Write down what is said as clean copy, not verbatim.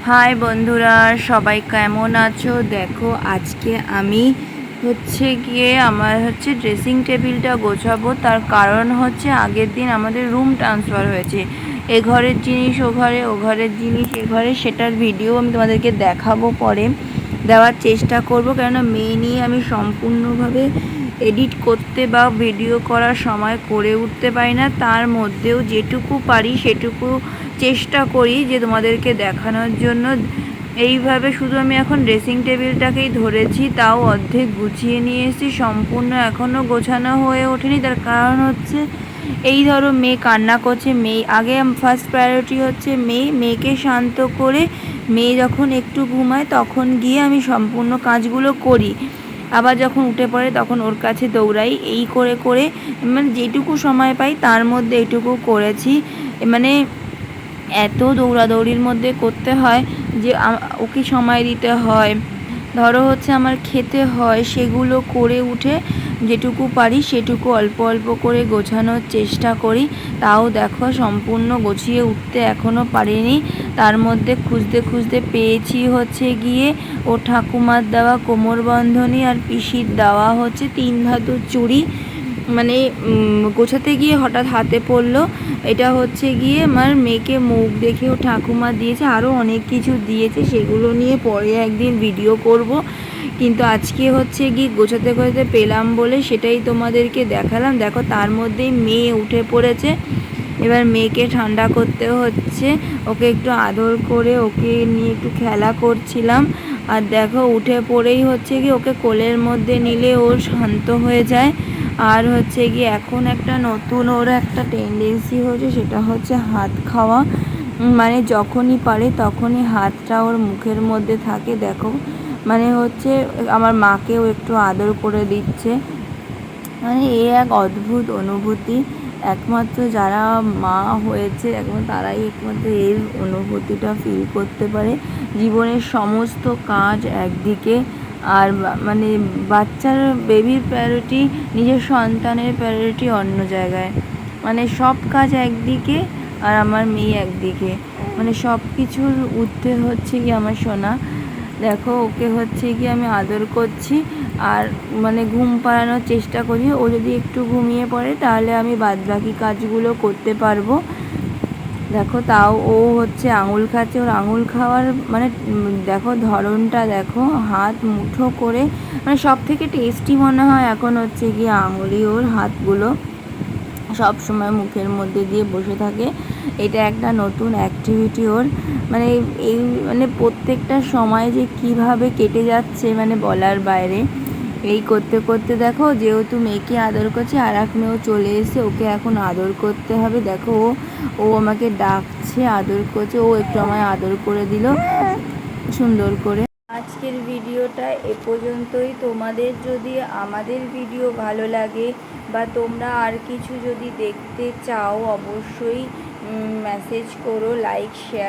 High বন্ধুরা, সবাই কেমন আছো? দেখো আজকে আমি গিয়ে আমার ড্রেসিং টেবিলটা গোছাবো। তার কারণ আগের দিন আমাদের রুম ট্রান্সফার হয়েছে। এ ঘরের জিনিস ও ঘরে, ও ঘরের জিনিস এ ঘরে, সেটার ভিডিও আমি তোমাদেরকে দেখাবো, পরে দেওয়ার চেষ্টা করব। কেননা মেয়ে নিয়ে আমি সম্পূর্ণভাবে এডিট করতে বা ভিডিও করার সময় করে উঠতে পারি না। তার মধ্যেও যেটুকু পারি সেটুকু চেষ্টা করি যে তোমাদেরকে দেখানোর জন্য। এইভাবে শুধু আমি এখন ড্রেসিং টেবিলটাকেই ধরেছি, তাও অর্ধেক গুছিয়ে নিয়ে এসেছি, সম্পূর্ণ এখনও গোছানো হয়ে ওঠেনি। তার কারণ এই ধরো মেয়ে কান্না করছে, মেয়ে আগে ফার্স্ট প্রায়োরিটি মেয়েকে শান্ত করে মেয়ে যখন একটু ঘুমায় তখন গিয়ে আমি সম্পূর্ণ কাজগুলো করি। আবার যখন উঠে পড়ে তখন ওর কাছে দৌড়াই। এই করে করে মানে যেটুকু সময় পাই তার মধ্যে এইটুকু করেছি। মানে এত দৌড়াদৌড়ির মধ্যে করতে হয় যে ওকে সময় দিতে হয়, ধরো আমার খেতে হয়, সেগুলো করে উঠে যেটুকু পারি সেটুকু অল্প অল্প করে গোছানোর চেষ্টা করি। তাও দেখো সম্পূর্ণ গুছিয়ে উঠতে এখনও পারিনি। তার মধ্যে খুঁজতে খুঁজতে পেয়েছি গিয়ে ও ঠাকুমার দেওয়া কোমরবন্ধনী আর পিসির দেওয়া 3 ধাতুর চুড়ি। মানে গোছাতে গিয়ে হঠাৎ হাতে পড়লো। এটা গিয়ে আমার মেয়েকে মুখ দেখেও ঠাকুমা দিয়েছে, আরও অনেক কিছু দিয়েছে, সেগুলো নিয়ে পরে একদিন ভিডিও করব। কিন্তু আজকে গিয়ে গোছাতে গোছাতে পেলাম বলে সেটাই তোমাদেরকে দেখালাম। দেখো তার মধ্যেই মেয়ে উঠে পড়েছে। এবার মেয়েকে ঠান্ডা করতে হচ্ছে, ওকে একটু আদর করে ওকে নিয়ে একটু খেলা করছিলাম। আর দেখো উঠে পড়েই গিয়ে ওকে কোলের মধ্যে নিলে ও শান্ত হয়ে যায়। আর গিয়ে এখন একটা নতুন ওর একটা টেন্ডেন্সি হয়েছে, সেটা হাত খাওয়া। মানে যখনই পারে তখনই হাতটা ওর মুখের মধ্যে থাকে। দেখো মানে আমার মাকেও একটু আদর করে দিচ্ছে। মানে এক অদ্ভুত অনুভূতি। একমাত্র যারা মা হয়েছে তারাই একমাত্র এর অনুভূতিটা ফিল করতে পারে। জীবনের সমস্ত কাজ একদিকে, আর মানে বাচ্চার বেবির প্রায়োরিটি, নিজের সন্তানের প্রায়োরিটি অন্য জায়গায়। মানে সব কাজ একদিকে আর আমার মেয়ে একদিকে, মানে সব কিছুর ঊর্ধ্বে কি আমার সোনা। দেখো ওকে গিয়ে আমি আদর করছি আর মানে ঘুম পাড়ানোর চেষ্টা করি। ও যদি একটু ঘুমিয়ে পড়ে তাহলে আমি বাদবাকি কাজগুলো করতে পারবো। দেখো তাও ও আঙুল খাচ্ছে। ওর আঙুল খাওয়ার মানে দেখো ধরনটা দেখো, হাত মুঠো করে, মানে সব থেকে টেস্টি মনে হয় এখন গিয়ে আঙুলি। ওর হাতগুলো সব সময় মুখের মধ্যে দিয়ে বসে থাকে। এটা একটা নতুন অ্যাক্টিভিটি ওর। মানে এই মানে প্রত্যেকটা সময় যে কিভাবে কেটে যাচ্ছে মানে বলার বাইরে। এই করতে করতে দেখো যেহেতু মেয়েকে আদর করছে, আর এক মেয়েও চলে এসে ওকে এখন আদর করতে হবে। দেখো ও আমাকে ডাকছে, আদর করছে, ও একটু আমায় আদর করে দিল সুন্দর করে। আজকের ভিডিওটা এ পর্যন্তই। তোমাদের যদি আমাদের ভিডিও ভালো লাগে বা তোমরা আর কিছু যদি দেখতে চাও অবশ্যই মেসেজ করো, লাইক শেয়ার।